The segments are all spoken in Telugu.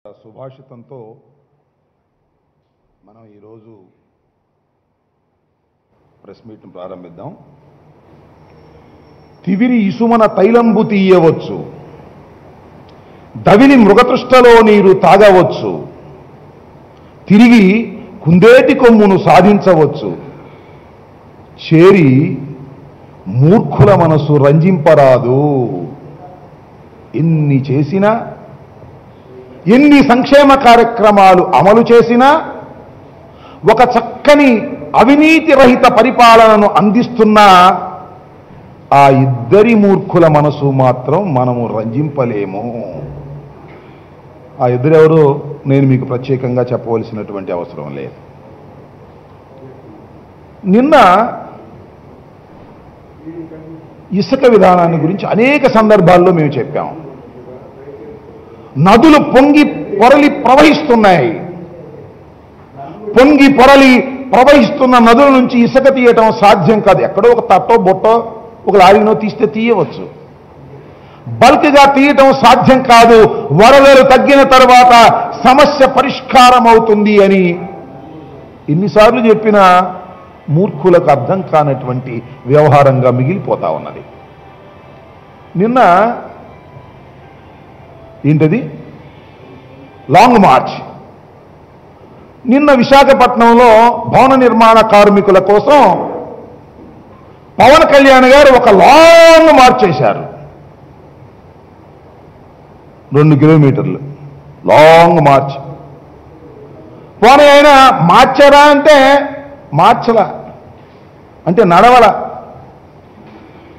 సుభాషితంతో మనం ఈరోజు ప్రెస్ మీట్ను ప్రారంభిద్దాం. తివిరి ఇసుమన తైలంబు తీయవచ్చు, దవిని మృగతృష్టలో నీరు తాగవచ్చు, తిరిగి కుందేటి కొమ్మును సాధించవచ్చు, చేరి మూర్ఖుల మనసు రంజింపరాదు. ఎన్ని చేసినా, ఎన్ని సంక్షేమ కార్యక్రమాలు అమలు చేసినా, ఒక చక్కని అవినీతి రహిత పరిపాలనను అందిస్తున్న ఆ ఇద్దరి మూర్ఖుల మనసు మాత్రం మనము రంజింపలేము. ఆ ఇద్దరెవరో నేను మీకు ప్రత్యేకంగా చెప్పవలసినటువంటి అవసరం లేదు. నిన్న ఇసుక విధానాన్ని గురించి అనేక సందర్భాల్లో మేము చెప్పాం. నదులు పొంగి పొరలి ప్రవహిస్తున్నాయి. పొంగి పొరలి ప్రవహిస్తున్న నదుల నుంచి ఇసుక తీయటం సాధ్యం కాదు. ఎక్కడో ఒక తట్టో బొట్టో ఒక లారీనో తీస్తే తీయవచ్చు. బల్క్గా తీయటం సాధ్యం కాదు. వరదలు తగ్గిన తర్వాత సమస్య పరిష్కారం అవుతుంది అని ఎన్నిసార్లు చెప్పినా మూర్ఖులకు అర్థం కానటువంటి వ్యవహారంగా మిగిలిపోతా ఉన్నది. నిన్న ఏంటది లాంగ్ మార్చ్. నిన్న విశాఖపట్నంలో భవన నిర్మాణ కార్మికుల కోసం పవన్ కళ్యాణ్ గారు ఒక లాంగ్ మార్చ్ చేశారు. 2 కిలోమీటర్లు లాంగ్ మార్చ్. పోనీ ఆయన మార్చారా అంటే మార్చలా, అంటే నడవల.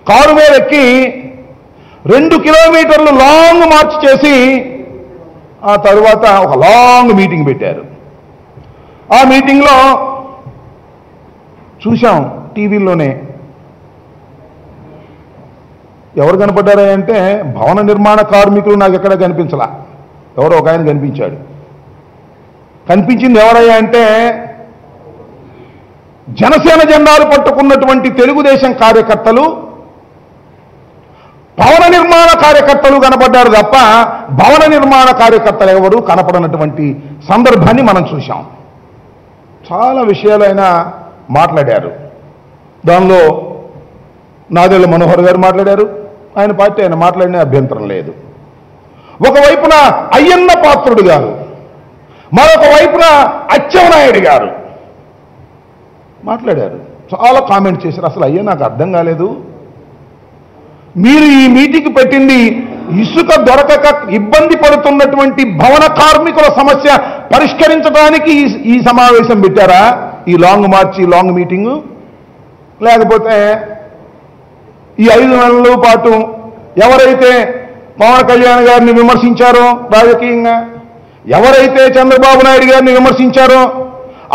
కారు మీద ఎక్కి 2 కిలోమీటర్లు లాంగ్ మార్చ్ చేసి ఆ తరువాత ఒక లాంగ్ మీటింగ్ పెట్టారు. ఆ మీటింగ్లో చూశాం టీవీలోనే. ఎవరు కనపడ్డారా అంటే భవన నిర్మాణ కార్మికులు నాకు ఎక్కడ కనిపించలా. ఎవరో ఒక ఆయన కనిపించాడు. కనిపించింది ఎవరయ్యా అంటే జనసేన జెండాలు పట్టుకున్నటువంటి తెలుగుదేశం కార్యకర్తలు, భవన నిర్మాణ కార్యకర్తలు కనపడ్డారు తప్ప భవన నిర్మాణ కార్యకర్తలు ఎవరు కనపడనటువంటి సందర్భాన్ని మనం చూశాం. చాలా విషయాలు ఆయన మాట్లాడారు. దానిలో నాదెళ్ల మనోహర్ గారు మాట్లాడారు. ఆయన పార్టీ ఆయన మాట్లాడిన అభ్యంతరం లేదు. ఒకవైపున అయ్యన్న పాత్రుడు గారు, మరొక వైపున అచ్చెన్నాయుడు గారు మాట్లాడారు. చాలా కామెంట్ చేశారు. అసలు అయ్యా నాకు అర్థం కాలేదు, మీరు ఈ మీటింగ్ పెట్టింది ఇసుక దొరకక ఇబ్బంది పడుతున్నటువంటి భవన కార్మికుల సమస్య పరిష్కరించడానికి ఈ సమావేశం పెట్టారా, ఈ లాంగ్ మార్చ్, ఈ లాంగ్ మీటింగు? లేకపోతే ఈ 5 నెలల పాటు ఎవరైతే పవన్ కళ్యాణ్ గారిని విమర్శించారో రాజకీయంగా, ఎవరైతే చంద్రబాబు నాయుడు గారిని విమర్శించారో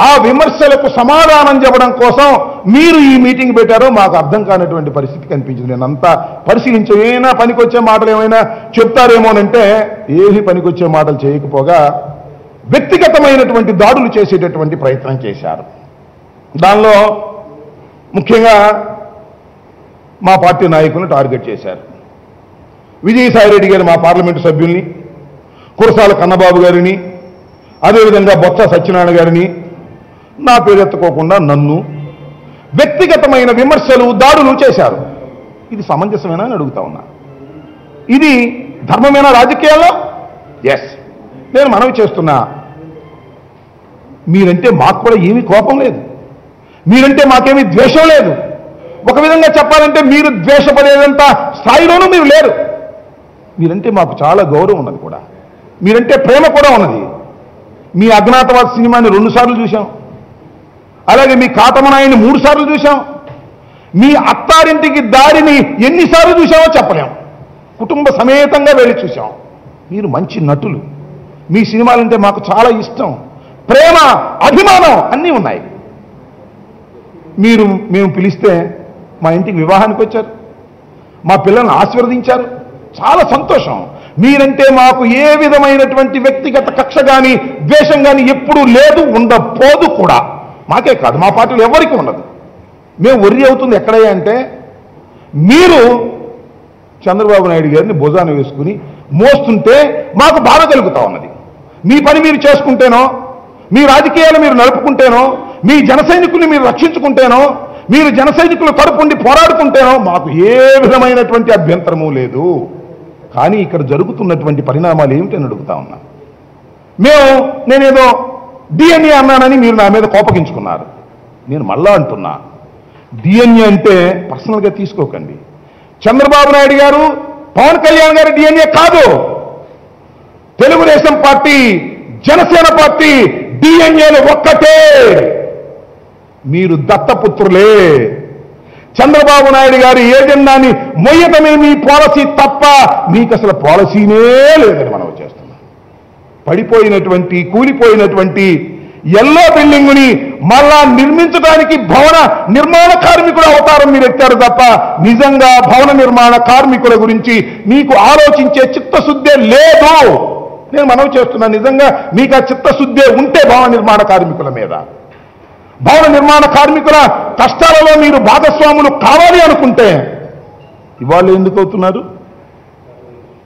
ఆ విమర్శలకు సమాధానం చెప్పడం కోసం మీరు ఈ మీటింగ్ పెట్టారో మాకు అర్థం కానటువంటి పరిస్థితి కనిపించింది. నేను అంతా పరిశీలించి ఏమైనా పనికొచ్చే మాటలు ఏమైనా చెప్తారేమోనంటే ఏమీ పనికొచ్చే మాటలు చేయకపోగా వ్యక్తిగతమైనటువంటి దాడులు చేసేటటువంటి ప్రయత్నం చేశారు. దానిలో ముఖ్యంగా మా పార్టీ నాయకులను టార్గెట్ చేశారు. విజయసాయిరెడ్డి గారు మా పార్లమెంటు సభ్యుల్ని, కురసాల కన్నబాబు గారిని, అదేవిధంగా బొత్స సత్యనారాయణ గారిని, నా పేరెత్తుకోకుండా నన్ను వ్యక్తిగతమైన విమర్శలు, దాడులు చేశారు. ఇది సమంజసమేనా అని అడుగుతా ఉన్నా. ఇది ధర్మమేనా రాజకీయాల్లో? ఎస్. నేను మనవి చేస్తున్నా, మీరంటే మాకు కూడా ఏమీ కోపం లేదు, మీరంటే మాకేమీ ద్వేషం లేదు. ఒక విధంగా చెప్పాలంటే మీరు ద్వేషపడేదంత స్థాయిలోనూ మీరు లేరు. మీరంటే మాకు చాలా గౌరవం ఉన్నది కూడా, మీరంటే ప్రేమ కూడా ఉన్నది. మీ అజ్ఞాతవాస సినిమాని 2 సార్లు చూశాం. అలాగే మీ కాటమనాయని 3 సార్లు చూశాం. మీ అత్తారింటికి దారిని ఎన్నిసార్లు చూశామో చెప్పలేం. కుటుంబ సమేతంగా వెళ్ళి చూశాం. మీరు మంచి నటులు. మీ సినిమాలంటే మాకు చాలా ఇష్టం, ప్రేమ, అభిమానం అన్నీ ఉన్నాయి. మేము పిలిస్తే మా ఇంటికి వివాహానికి వచ్చారు, మా పిల్లల్ని ఆశీర్వదించారు. చాలా సంతోషం. మీరంటే మాకు ఏ విధమైనటువంటి వ్యక్తిగత కక్ష కానీ ద్వేషం కానీ ఎప్పుడూ లేదు, ఉండపోదు కూడా. మాకే కాదు, మా పార్టీలో ఎవరికి ఉండదు. మేము వర్రీ అవుతుంది ఎక్కడయ్యా అంటే మీరు చంద్రబాబు నాయుడు గారిని భుజాన వేసుకుని మోస్తుంటే మాకు బాధ కలుగుతా ఉన్నది. మీ పని మీరు చేసుకుంటేనో, మీ రాజకీయాలు మీరు నడుపుకుంటేనో, మీ జన సైనికుల్ని మీరు రక్షించుకుంటేనో, మీరు జన సైనికులు తరపుండి పోరాడుకుంటేనో మాకు ఏ విధమైనటువంటి అభ్యంతరము లేదు. కానీ ఇక్కడ జరుగుతున్నటువంటి పరిణామాలు ఏమిటని అడుగుతా ఉన్నా. నేనేదో డిఎన్ఏ అన్నానని మీరు నా మీద కోపగించుకున్నారు. నేను మళ్ళా అంటున్నా, డిఎన్ఏ అంటే పర్సనల్గా తీసుకోకండి. చంద్రబాబు నాయుడు గారు, పవన్ కళ్యాణ్ గారు డిఎన్ఏ కాదు. తెలుగుదేశం పార్టీ, జనసేన పార్టీ డిఎన్ఏలు ఒక్కటే. మీరు దత్తపుత్రులే. చంద్రబాబు నాయుడు గారి ఏజెండాని మొయ్యటమే మీ పాలసీ తప్ప మీకు అసలు పాలసీనే లేదని మనం చేస్తున్నాం. పడిపోయినటువంటి, కూలిపోయినటువంటి ఎల్లో బిల్డింగుని మళ్ళా నిర్మించడానికి భవన నిర్మాణ కార్మికుల అవతారం మీరు ఎత్తారు తప్ప నిజంగా భవన నిర్మాణ కార్మికుల గురించి మీకు ఆలోచించే చిత్తశుద్ధే లేదు. నేను మనవి చేస్తున్నాను, నిజంగా మీకు ఆ చిత్తశుద్ధే ఉంటే భవన నిర్మాణ కార్మికుల మీద, భవన నిర్మాణ కార్మికుల కష్టాలలో మీరు భాగస్వాములు కావాలి అనుకుంటే ఇవాళ ఎందుకు అవుతున్నారు?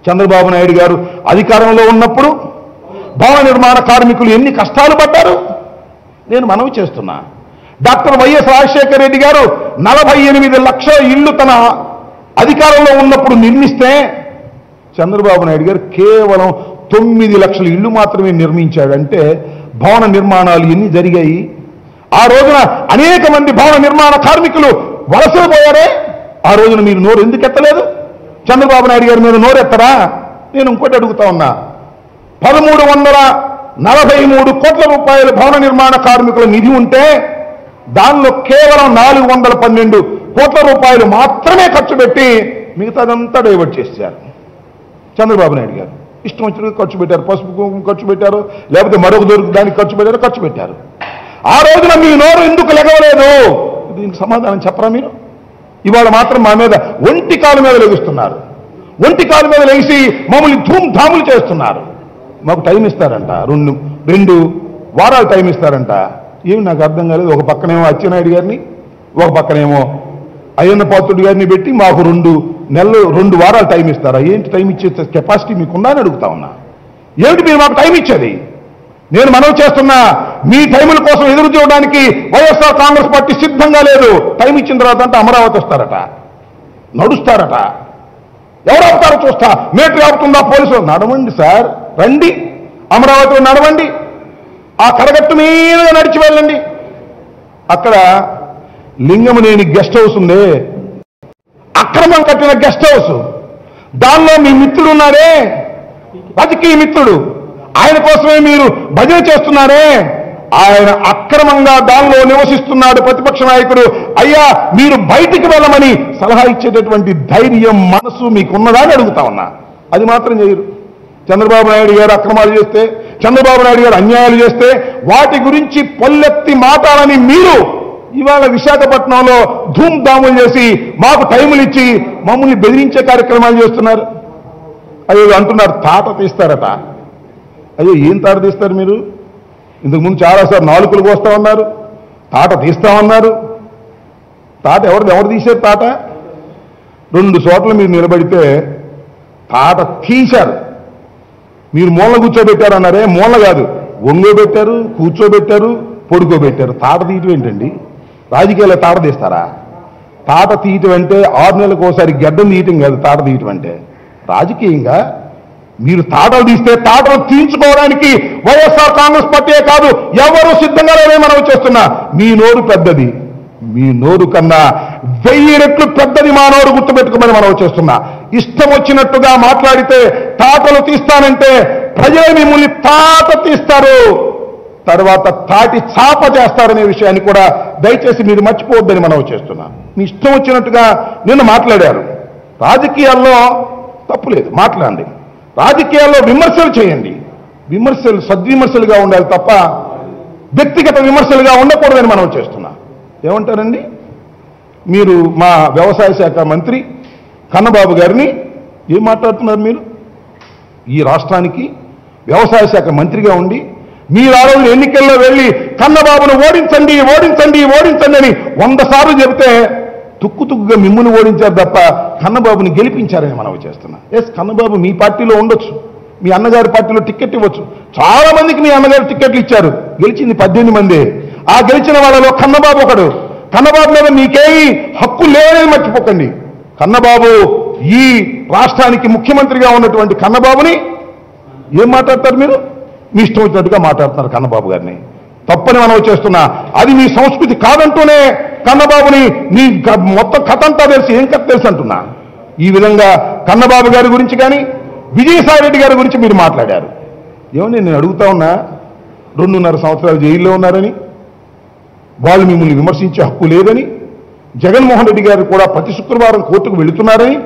చంద్రబాబు నాయుడు గారు అధికారంలో ఉన్నప్పుడు భవన నిర్మాణ కార్మికులు ఎన్ని కష్టాలు పడ్డారు నేను మనవి చేస్తున్నా. డాక్టర్ వైఎస్ రాజశేఖర రెడ్డి గారు 48 లక్షల ఇళ్లు తన అధికారంలో ఉన్నప్పుడు నిర్మిస్తే చంద్రబాబు నాయుడు గారు కేవలం 9 లక్షల ఇళ్లు మాత్రమే నిర్మించాడంటే భవన నిర్మాణాలు ఎన్ని జరిగాయి? ఆ రోజున అనేక మంది భవన నిర్మాణ కార్మికులు వలసలు పోయారే. ఆ రోజున మీరు నోరు ఎందుకు ఎత్తలేదు? చంద్రబాబు నాయుడు గారి మీద నోరెత్తరా? నేను ఇంకోటి అడుగుతా ఉన్నా, 1343 కోట్ల రూపాయల భవన నిర్మాణ కార్మికుల నిధి ఉంటే దానిలో కేవలం 412 కోట్ల రూపాయలు మాత్రమే ఖర్చు పెట్టి మిగతాదంతా డైవర్ట్ చేశారు చంద్రబాబు నాయుడు గారు. ఇష్టం వచ్చినట్టు ఖర్చు పెట్టారు. పసుపు కుంకుమ ఖర్చు పెట్టారు, లేకపోతే మరొక దానికి ఖర్చు పెట్టారు. ఆ రోజున మీ నోరు ఎందుకు లెగవలేదు? దీనికి సమాధానం చెప్పరా మీరు? ఇవాళ మాత్రం మా మీద ఒంటి కాలు మీద లెగుస్తున్నారు. ఒంటి కాలు మీద లెగిసి మమ్మల్ని ధూమ్ధాములు చేస్తున్నారు. మాకు టైం ఇస్తారంట, 2 వారాలు టైం ఇస్తారంట. ఏమి నాకు అర్థం కాలేదు. ఒక పక్కనేమో అచ్చెన్నాయుడు గారిని, ఒక పక్కనేమో అయ్యన్న పాత్రుడు గారిని పెట్టి మాకు 2 వారాలు టైం ఇస్తారా? ఏంటి టైం ఇచ్చే కెపాసిటీ మీకుందా అని అడుగుతా ఉన్నా. ఏమిటి మీరు మాకు టైం ఇచ్చేది? నేను మనవి చేస్తున్నా, మీ టైముల కోసం ఎదురు చూడడానికి వైఎస్ఆర్ కాంగ్రెస్ పార్టీ సిద్ధంగా లేదు. టైం ఇచ్చిన తర్వాత అంటే అమరావతి వస్తారట, నడుస్తారట. ఎవరు ఆపుతారో చూస్తా. మేటర్ ఆపుతుందా పోలీసులు? నడవండి సార్, రండి అమరావతిలో నడవండి. ఆ కరగట్టు మీద నడిచి వెళ్ళండి. అక్కడ లింగమనేని గెస్ట్ హౌస్ ఉంది, అక్రమం కట్టిన గెస్ట్ హౌస్. దానిలో మీ మిత్రుడు ఉన్నారే, రాజకీయ మిత్రుడు, ఆయన కోసమే మీరు భజన చేస్తున్నారే. ఆయన అక్రమంగా దానిలో నివసిస్తున్నాడు. ప్రతిపక్ష నాయకుడు అయ్యా మీరు బయటికి వెళ్ళమని సలహా ఇచ్చేటటువంటి ధైర్యం, మనసు మీకున్నదా అని అడుగుతా ఉన్నా. అది మాత్రం చేయరు. చంద్రబాబు నాయుడు గారు అక్రమాలు చేస్తే, చంద్రబాబు నాయుడు గారు అన్యాయాలు చేస్తే వాటి గురించి పొల్లెత్తి మాట్లాడని మీరు ఇవాళ విశాఖపట్నంలో ధూమ్ధాములు చేసి మాకు టైములు ఇచ్చి మమ్మల్ని బెదిరించే కార్యక్రమాలు చేస్తున్నారు. అయ్యో అంటున్నారు తాట తీస్తారట. అయ్యో ఏం తాట తీస్తారు మీరు? ఇంతకుముందు చాలాసార్లు నాలుకలు కోస్తామన్నారు, తాట తీస్తామన్నారు. తాట ఎవరు తీశారు? తాట 2 చోట్ల మీరు నిలబడితే తాట తీశారు. మీరు మూల కూర్చోబెట్టారు అన్నారే, మూల కాదు, ఒంగోబెట్టారు, కూర్చోబెట్టారు, పొడుకోబెట్టారు. తాట తీయటం ఏంటండి? రాజకీయాల్లో తాట తీస్తారా? తాట తీయటం అంటే 6 నెలలకు ఒకసారి గడ్డం తీయటం కాదు. తాట తీయటం అంటే రాజకీయంగా మీరు తాటలు తీస్తే తాటలు తీయించుకోవడానికి వైఎస్ఆర్ కాంగ్రెస్ పార్టీయే కాదు ఎవరు సిద్ధంగా లేదే మనం చేస్తున్నా. మీ నోరు పెద్దది, మీ నోరు కన్నా 1000 రెట్లు పెద్దది మా నోరు, గుర్తుపెట్టుకోమని మనం చేస్తున్నా. ఇష్టం వచ్చినట్టుగా మాట్లాడితే తాటలు తీస్తానంటే ప్రజలే మిమ్మల్ని తాట తీస్తారు, తర్వాత తాటి చాప చేస్తారనే విషయాన్ని కూడా దయచేసి మీరు మర్చిపోవద్దని మనం చేస్తున్నా. మీ ఇష్టం వచ్చినట్టుగా నిన్న మాట్లాడారు. రాజకీయాల్లో తప్పులేదు, మాట్లాడండి. రాజకీయాల్లో విమర్శలు చేయండి. విమర్శలు సద్విమర్శలుగా ఉండాలి తప్ప వ్యక్తిగత విమర్శలుగా ఉండకూడదని మనం చేస్తున్నా. ఏమంటారండి మీరు? మా వ్యవసాయ శాఖ మంత్రి కన్నబాబు గారిని ఏం మాట్లాడుతున్నారు మీరు? ఈ రాష్ట్రానికి వ్యవసాయ శాఖ మంత్రిగా ఉండి మీరు ఆ రోజు ఎన్నికల్లో వెళ్ళి కన్నబాబును ఓడించండి ఓడించండి ఓడించండి అని 100 సార్లు చెబితే తుక్కుగా మిమ్మల్ని ఓడించారు తప్ప కన్నబాబుని గెలిపించారని మనం చేస్తున్నా. ఎస్, కన్నబాబు మీ పార్టీలో ఉండొచ్చు, మీ అన్నగారి పార్టీలో టికెట్ ఇవ్వచ్చు. చాలా మందికి మీ అన్నగారు టికెట్లు ఇచ్చారు, గెలిచింది 18 మంది. ఆ గెలిచిన వాళ్ళలో కన్నబాబు ఒకడు. కన్నబాబు మీద మీకేమీ హక్కు లేదనేది మర్చిపోకండి. కన్నబాబు ఈ రాష్ట్రానికి ముఖ్యమంత్రిగా ఉన్నటువంటి కన్నబాబుని ఏం మాట్లాడతారు మీరు? మీ ఇష్టం వచ్చినట్టుగా మాట్లాడుతున్నారు కన్నబాబు గారిని. తప్పని మనం చేస్తున్నా. అది మీ సంస్కృతి కాదంటూనే కన్నబాబుని మీ మొత్తం కథ అంతా తెలిసి ఏం కథ తెలుసు అంటున్నా. ఈ విధంగా కన్నబాబు గారి గురించి కానీ విజయసాయి రెడ్డి గారి గురించి మీరు మాట్లాడారు. ఏమని నేను అడుగుతా ఉన్నా, 2.5 సంవత్సరాలు జైల్లో ఉన్నారని, వాళ్ళు మిమ్మల్ని విమర్శించే హక్కు లేదని, జగన్మోహన్ రెడ్డి గారు కూడా ప్రతి శుక్రవారం కోర్టుకు వెళుతున్నారని,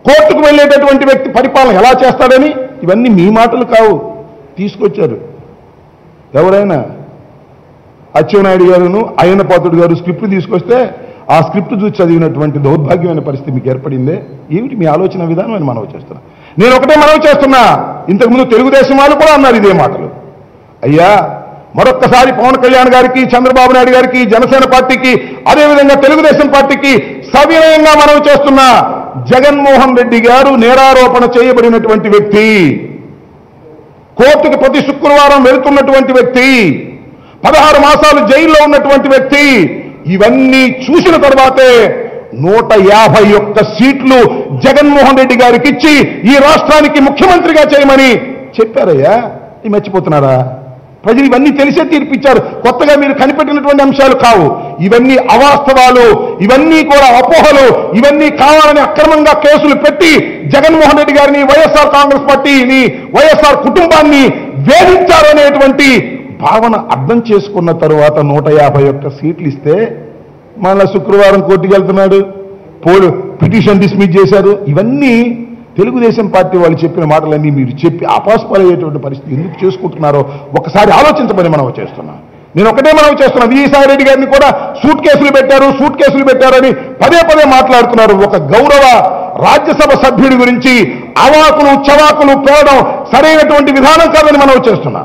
కోర్టుకు వెళ్ళేటటువంటి వ్యక్తి పరిపాలన ఎలా చేస్తాడని, ఇవన్నీ మీ మాటలు కావు, తీసుకొచ్చారు. ఎవరైనా అచ్చెన్నాయుడు గారును అయ్యన్న పాత్రుడు గారు స్క్రిప్ట్ తీసుకొస్తే ఆ స్క్రిప్ట్ చూసి చదివినటువంటి దౌర్భాగ్యమైన పరిస్థితి మీకు ఏర్పడిందే. ఏమిటి మీ ఆలోచన విధానం అని మనవి చేస్తున్నా. నేను ఒకటే మనవి చేస్తున్నా, ఇంతకుముందు తెలుగుదేశం వాళ్ళు కూడా అన్నారు ఇదే మాటలు. అయ్యా, మరొక్కసారి పవన్ కళ్యాణ్ గారికి, చంద్రబాబు నాయుడు గారికి, జనసేన పార్టీకి, అదేవిధంగా తెలుగుదేశం పార్టీకి సవినయంగా మనవి చేస్తున్నా, జగన్మోహన్ రెడ్డి గారు నేరారోపణ చేయబడినటువంటి వ్యక్తి, కోర్టుకు ప్రతి శుక్రవారం వెళుతున్నటువంటి వ్యక్తి, 16 మాసాలు జైల్లో ఉన్నటువంటి వ్యక్తి. ఇవన్నీ చూసిన తర్వాతే 151 సీట్లు జగన్మోహన్ రెడ్డి గారికి ఇచ్చి ఈ రాష్ట్రానికి ముఖ్యమంత్రిగా చేయమని చెప్పారయ్యా. ఇది మర్చిపోతున్నారా? ప్రజలు ఇవన్నీ తెలిసే తీర్పిచ్చారు. కొత్తగా మీరు కనిపెట్టినటువంటి అంశాలు కావు. ఇవన్నీ అవాస్తవాలు, ఇవన్నీ కూడా అపోహలు, ఇవన్నీ కావాలని అక్రమంగా కేసులు పెట్టి జగన్మోహన్ రెడ్డి గారిని, వైఎస్ఆర్ కాంగ్రెస్ పార్టీని, వైఎస్ఆర్ కుటుంబాన్ని వేధించారనేటువంటి భావన అర్థం చేసుకున్న తరువాత 151 సీట్లు ఇస్తే మళ్ళా శుక్రవారం కోర్టుకు వెళ్తున్నాడు, పిటిషన్ డిస్మిస్ చేశారు. ఇవన్నీ తెలుగుదేశం పార్టీ వాళ్ళు చెప్పిన మాటలన్నీ మీరు చెప్పి ఆపాస్పాలయ్యేటువంటి పరిస్థితి ఎందుకు చేసుకుంటున్నారో ఒకసారి ఆలోచించమని మనం చేస్తున్నాం. నేను ఒకటే మనం చేస్తున్నా, విజయసాయి రెడ్డి గారిని కూడా సూట్ కేసులు పెట్టారని పదే పదే మాట్లాడుతున్నారు. ఒక గౌరవ రాజ్యసభ సభ్యుడి గురించి అవాకులు చవాకులు పేరడం సరైనటువంటి విధానం కాదని మనం చేస్తున్నా.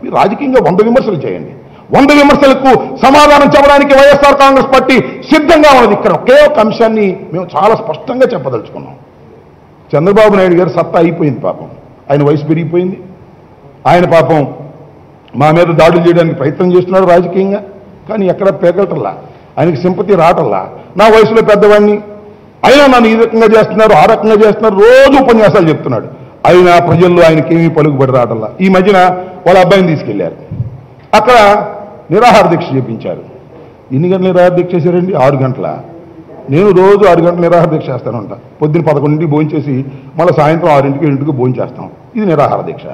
మీరు రాజకీయంగా 100 విమర్శలు చేయండి, 100 విమర్శలకు సమాధానం చెప్పడానికి వైఎస్ఆర్ కాంగ్రెస్ పార్టీ సిద్ధంగా ఉన్నది. ఇక్కడ ఒకే ఒక అంశాన్ని మేము చాలా స్పష్టంగా చెప్పదలుచుకున్నాం. చంద్రబాబు నాయుడు గారు సత్తా అయిపోయింది పాపం, ఆయన వయసు పెరిగిపోయింది. ఆయన పాపం మా మీద దాడులు చేయడానికి ప్రయత్నం చేస్తున్నాడు రాజకీయంగా, కానీ ఎక్కడ పేగలటల్లా, ఆయనకి సింపతి రావటల్లా. నా వయసులో పెద్దవాడిని అయినా నన్ను ఈ రకంగా చేస్తున్నారు, ఆ రకంగా చేస్తున్నారు, రోజు ఉపన్యాసాలు చెప్తున్నాడు. అయినా ప్రజల్లో ఆయనకేమీ పలుకుబడి రావటల్లా. ఈ మధ్యన వాళ్ళ అబ్బాయిని తీసుకెళ్లారు, అక్కడ నిరాహార దీక్ష చేపించారు. ఎన్ని గంటలు నిరాహార దీక్ష చేశారండి? 6 గంటల. నేను రోజు 6 గంటలు నిరాహార దీక్ష చేస్తానంట. పొద్దున్న 11ంటికి భోంచేసి మళ్ళీ సాయంత్రం 6ంటికి 7ంటికి భోంచేస్తాం. ఇది నిరాహార దీక్ష.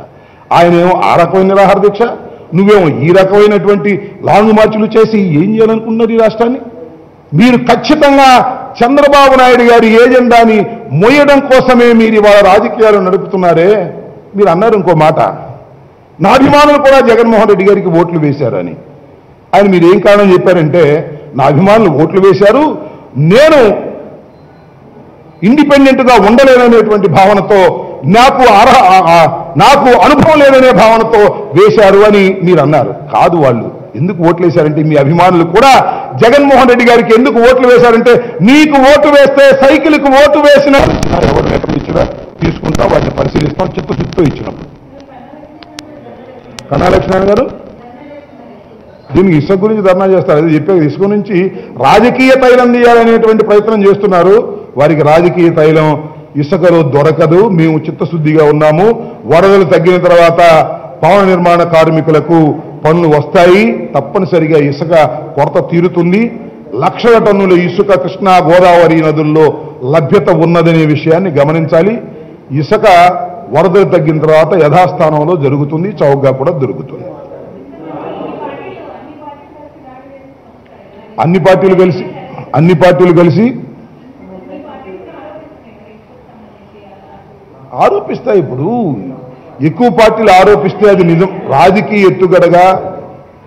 ఆయనేమో ఆ రకమైన నిరాహార దీక్ష, నువ్వేమో ఈ రకమైనటువంటి లాంగ్ మార్చులు చేసి ఏం చేయాలనుకున్నారు ఈ రాష్ట్రాన్ని? మీరు ఖచ్చితంగా చంద్రబాబు నాయుడు గారి ఏజెండాని మోయడం కోసమే మీరు ఇవాళ రాజకీయాలు నడుపుతున్నారే. మీరు అన్నారు ఇంకో మాట, నా అభిమానులు కూడా జగన్మోహన్ రెడ్డి గారికి ఓట్లు వేశారని. ఆయన మీరు ఏం కారణం చెప్పారంటే, నా అభిమానులు ఓట్లు వేశారు, నేను ఇండిపెండెంట్గా ఉండలేననేటువంటి భావనతో, నాకు అనుభవం లేదనే భావనతో వేశారు అని మీరు అన్నారు. కాదు, వాళ్ళు ఎందుకు ఓట్లు వేశారంటే, మీ అభిమానులు కూడా జగన్మోహన్ రెడ్డి గారికి ఎందుకు ఓట్లు వేశారంటే, నీకు ఓటు వేస్తే సైకిల్కి ఓటు వేసిన ఎవరు లెటర్ ఇచ్చినా తీసుకుంటా, వాటిని పరిశీలిస్తాం, చిత్తు ఇచ్చినప్పుడు. కన్నా లక్ష్మణ్ గారు దీనికి ఇసుక గురించి ధర్నా చేస్తారు. అది చెప్పే ఇసుక నుంచి రాజకీయ తైలం తీయాలనేటువంటి ప్రయత్నం చేస్తున్నారు. వారికి రాజకీయ తైలం ఇసుకలో దొరకదు. మేము చిత్తశుద్ధిగా ఉన్నాము. వరదలు తగ్గిన తర్వాత భవన నిర్మాణ కార్మికులకు పనులు వస్తాయి, తప్పనిసరిగా ఇసుక కొరత తీరుతుంది. లక్షల టన్నుల ఇసుక కృష్ణా గోదావరి నదుల్లో లభ్యత ఉన్నదనే విషయాన్ని గమనించాలి. ఇసుక వరదలు తగ్గిన తర్వాత యథాస్థానంలో జరుగుతుంది, చౌకగా కూడా దొరుకుతుంది. అన్ని పార్టీలు కలిసి ఆరోపిస్తాయి. ఇప్పుడు ఎక్కువ పార్టీలు ఆరోపిస్తే అది నిజం, రాజకీయ ఎత్తుగడగా.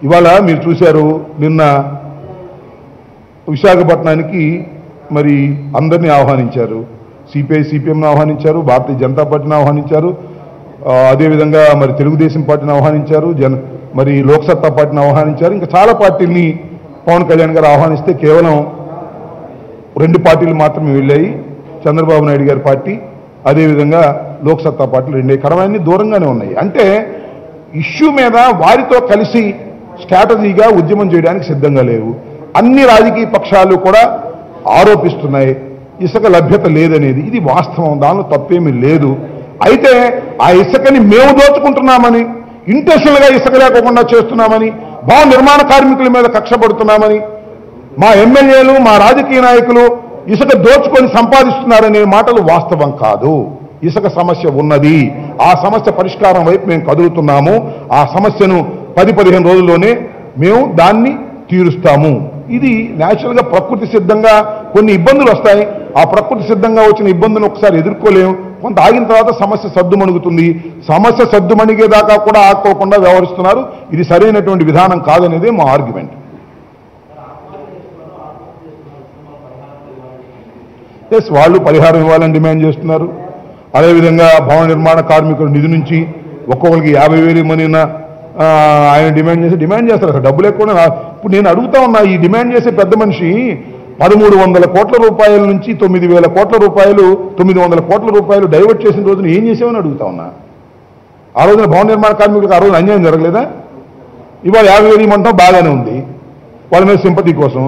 ఇవాళ మీరు చూశారు, నిన్న విశాఖపట్నానికి మరి అందరినీ ఆహ్వానించారు. సిపిఐ సిపిఎంను ఆహ్వానించారు, భారతీయ జనతా పార్టీని ఆహ్వానించారు, అదేవిధంగా మరి తెలుగుదేశం పార్టీని ఆహ్వానించారు, మరి లోక్సత్తా పార్టీని ఆహ్వానించారు. ఇంకా చాలా పార్టీల్ని పవన్ కళ్యాణ్ గారు ఆహ్వానిస్తే కేవలం 2 పార్టీలు మాత్రమే వెళ్ళాయి, చంద్రబాబు నాయుడు గారి పార్టీ, అదేవిధంగా లోక్సత్తా పార్టీలు రెండే కరవాన్ని దూరంగానే ఉన్నాయి. అంటే ఇష్యూ మీద వారితో కలిసి స్ట్రాటజీగా ఉద్యమం చేయడానికి సిద్ధంగా లేవు. అన్ని రాజకీయ పక్షాలు కూడా ఆరోపిస్తున్నాయి ఇసుక లభ్యత లేదనేది. ఇది వాస్తవం, దానిలో తప్పేమీ లేదు. అయితే ఆ ఇసుకని మేము దోచుకుంటున్నామని, ఇంటెన్షనల్గా ఇసుక లేకుండా చేస్తున్నామని, భవన నిర్మాణ కార్మికుల మీద కక్ష పడుతున్నామని, మా ఎమ్మెల్యేలు మా రాజకీయ నాయకులు ఇసుక దోచుకొని సంపాదిస్తున్నారనే మాటలు వాస్తవం కాదు. ఇసుక సమస్య ఉన్నది. ఆ సమస్య పరిష్కారం వైపు మేము కదులుతున్నాము. ఆ సమస్యను 10-15 రోజుల్లోనే మేము దాన్ని తీరుస్తాము. ఇది న్యాచురల్గా ప్రకృతి సిద్ధంగా కొన్ని ఇబ్బందులు వస్తాయి. ఆ ప్రకృతి సిద్ధంగా వచ్చిన ఇబ్బందులను ఒకసారి ఎదుర్కోలేము. కొంత ఆగిన తర్వాత సమస్య సద్దుమణుగుతుంది. సమస్య సద్దుమణిగేదాకా కూడా ఆకోకుండా వ్యవహరిస్తున్నారు. ఇది సరైనటువంటి విధానం కాదనేదే మా ఆర్గ్యుమెంట్. ఎస్, వాళ్ళు పరిహారం ఇవ్వాలని డిమాండ్ చేస్తున్నారు. అదేవిధంగా భవన నిర్మాణ కార్మికుల నిధి నుంచి ఒక్కొక్కరికి 50,000 ఇవ్వమనినా ఆయన డిమాండ్ చేస్తారు. అసలు డబ్బులు ఎక్కువ. ఇప్పుడు నేను అడుగుతా ఉన్నా, ఈ డిమాండ్ చేసే పెద్ద మనిషి 1300 కోట్ల రూపాయల నుంచి 9,000 కోట్ల రూపాయలు 900 కోట్ల రూపాయలు డైవర్ట్ చేసిన రోజున ఏం చేసామని అడుగుతా ఉన్నా. ఆ రోజున భవన నిర్మాణ కార్మికులకు ఆ రోజున అన్యాయం జరగలేదా? ఇవాళ 50,000 ఇవ్వమంటాం, బాగానే ఉంది వాళ్ళ మీద సింపతి కోసం.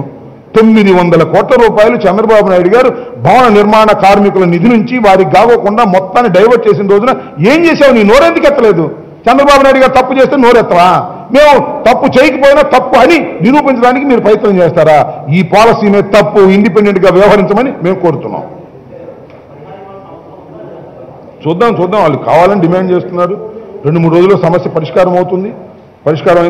900 కోట్ల రూపాయలు చంద్రబాబు నాయుడు గారు భవన నిర్మాణ కార్మికుల నిధి నుంచి వారికి కాకోకుండా మొత్తాన్ని డైవర్ట్ చేసిన రోజున ఏం చేసావు? నీ నోరెందుకు ఎత్తలేదు? చంద్రబాబు నాయుడు గారు తప్పు చేస్తే నోరెత్తవా? మేము తప్పు చేయకపోయినా తప్పు అని నిరూపించడానికి మీరు ప్రయత్నం చేస్తారా? ఈ పాలసీ మీద తప్పు, ఇండిపెండెంట్గా వ్యవహరించమని మేము కోరుతున్నాం. చూద్దాం వాళ్ళు కావాలని డిమాండ్ చేస్తున్నారు. 2-3 రోజుల్లో సమస్య పరిష్కారం అవుతుంది. పరిష్కారం